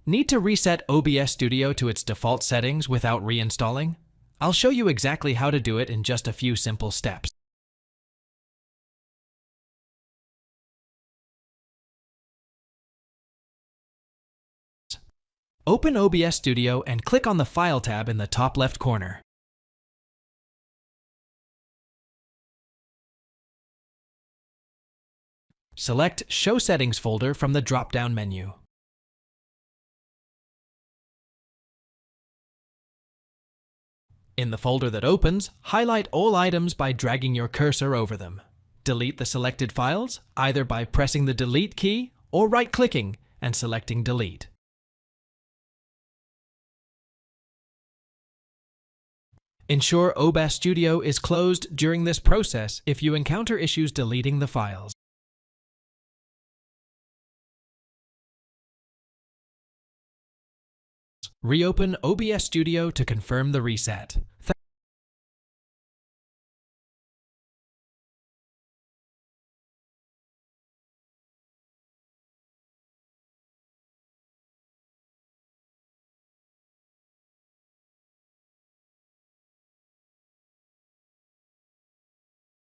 Need to reset OBS Studio to its default settings without reinstalling? I'll show you exactly how to do it in just a few simple steps. Open OBS Studio and click on the File tab in the top left corner. Select Show Settings folder from the drop-down menu. In the folder that opens, highlight all items by dragging your cursor over them. Delete the selected files, either by pressing the Delete key or right-clicking and selecting Delete. Ensure OBS Studio is closed during this process if you encounter issues deleting the files. Reopen OBS Studio to confirm the reset.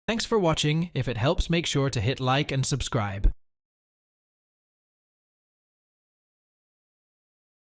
Thanks for watching. If it helps, make sure to hit like and subscribe.